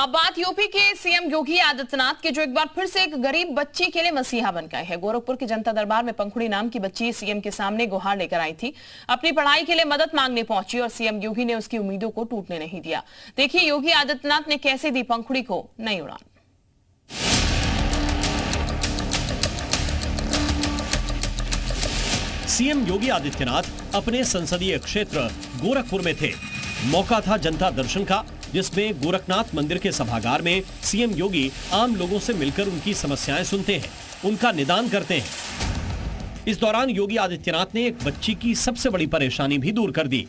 अब बात यूपी के सीएम योगी आदित्यनाथ के, जो एक बार फिर से एक गरीब बच्ची के लिए मसीहा बन गए हैं। गोरखपुर के जनता दरबार में पंखुड़ी नाम की बच्ची सीएम के सामने गुहार लेकर आई थी। अपनी पढ़ाई के लिए मदद मांगने पहुंची और सीएम योगी ने उसकी उम्मीदों को टूटने नहीं दिया। देखिए योगी आदित्यनाथ ने कैसे दी पंखुड़ी को नई उड़ान। सीएम योगी आदित्यनाथ अपने संसदीय क्षेत्र गोरखपुर में थे। मौका था जनता दर्शन का, जिसमें गोरखनाथ मंदिर के सभागार में सीएम योगी आम लोगों से मिलकर उनकी समस्याएं सुनते हैं, उनका निदान करते हैं। इस दौरान योगी आदित्यनाथ ने एक बच्ची की सबसे बड़ी परेशानी भी दूर कर दी।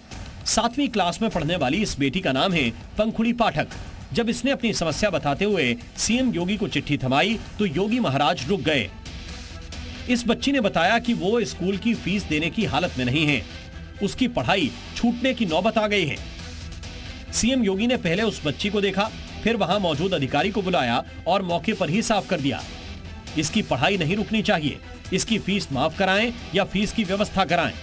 7वीं क्लास में पढ़ने वाली इस बेटी का नाम है पंखुड़ी पाठक। जब इसने अपनी समस्या बताते हुए सीएम योगी को चिट्ठी थमाई तो योगी महाराज रुक गए। इस बच्ची ने बताया कि वो स्कूल की फीस देने की हालत में नहीं है, उसकी पढ़ाई छूटने की नौबत आ गई है। सीएम योगी ने पहले उस बच्ची को देखा, फिर वहां मौजूद अधिकारी को बुलाया और मौके पर ही साफ कर दिया, इसकी पढ़ाई नहीं रुकनी चाहिए, इसकी फीस माफ कराएं या फीस की व्यवस्था कराएं।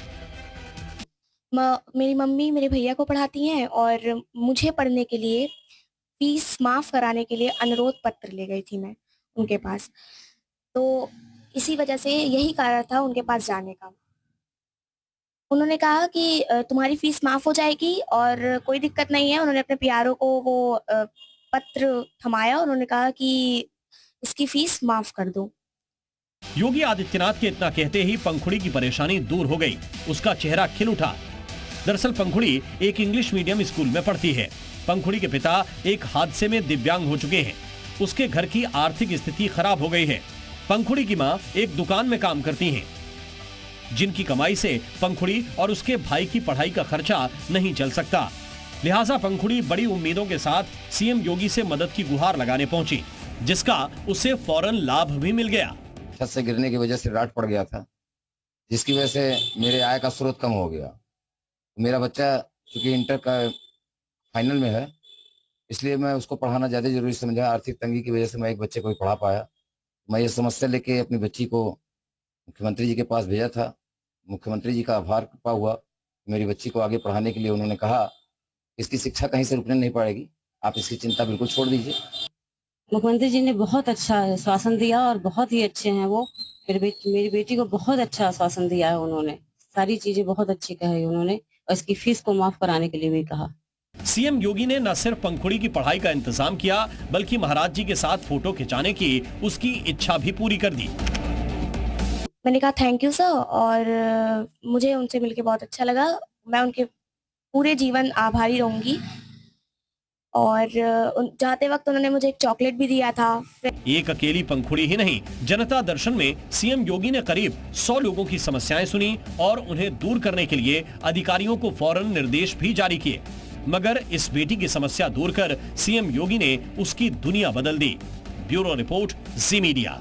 मेरी मम्मी मेरे भैया को पढ़ाती हैं और मुझे पढ़ने के लिए फीस माफ कराने के लिए अनुरोध पत्र ले गई थी मैं उनके पास। तो इसी वजह से यही कारण था उनके पास जाने का। उन्होंने कहा कि तुम्हारी फीस माफ हो जाएगी और कोई दिक्कत नहीं है। उन्होंने अपने पीआरओ को वो पत्र थमाया। उन्होंने कहा कि इसकी फीस माफ कर दो। योगी आदित्यनाथ के इतना कहते ही पंखुड़ी की परेशानी दूर हो गई, उसका चेहरा खिल उठा। दरअसल पंखुड़ी एक इंग्लिश मीडियम स्कूल में पढ़ती है। पंखुड़ी के पिता एक हादसे में दिव्यांग हो चुके हैं। उसके घर की आर्थिक स्थिति खराब हो गई है। पंखुड़ी की मां एक दुकान में काम करती हैं, जिनकी कमाई से पंखुड़ी और उसके भाई की पढ़ाई का खर्चा नहीं चल सकता। लिहाजा पंखुड़ी बड़ी उम्मीदों के साथ सीएम योगी से मदद की गुहार लगाने पहुंची, जिसका उसे फौरन लाभ भी मिल गया। छत से गिरने की वजह से राट पड़ गया था, जिसकी वजह से मेरे आय का स्रोत कम हो गया। मेरा बच्चा चूंकि इंटर का फाइनल में है, इसलिए मैं उसको पढ़ाना ज्यादा जरूरी समझा। आर्थिक तंगी की वजह से मैं एक बच्चे को ही पढ़ा पाया। मैं ये समस्या लेके अपनी बच्ची को मुख्यमंत्री जी के पास भेजा था। मुख्यमंत्री जी का आभार कृपा हुआ। मेरी बच्ची को आगे पढ़ाने के लिए उन्होंने कहा इसकी शिक्षा कहीं से रुकने नहीं पड़ेगी, आप इसकी चिंता बिल्कुल छोड़ दीजिए। मुख्यमंत्री जी ने बहुत अच्छा आश्वासन दिया और बहुत ही अच्छे हैं वो। मेरी बेटी को बहुत अच्छा आश्वासन दिया है उन्होंने, सारी चीजें बहुत अच्छी कही उन्होंने और इसकी फीस को माफ कराने के लिए भी कहा। सीएम योगी ने न सिर्फ पंखुड़ी की पढ़ाई का इंतजाम किया, बल्कि महाराज जी के साथ फोटो खिंचाने की उसकी इच्छा भी पूरी कर दी। मैंने कहा थैंक यू सर, और मुझे उनसे मिलके बहुत अच्छा लगा। मैं उनके पूरे जीवन आभारी रहूंगी। और जाते वक्त उन्होंने मुझे एक चॉकलेट भी दिया था। एक अकेली पंखुड़ी ही नहीं, जनता दर्शन में सीएम योगी ने करीब 100 लोगों की समस्याएं सुनी और उन्हें दूर करने के लिए अधिकारियों को फौरन निर्देश भी जारी किए। मगर इस बेटी की समस्या दूर कर सीएम योगी ने उसकी दुनिया बदल दी। ब्यूरो रिपोर्ट, जी मीडिया।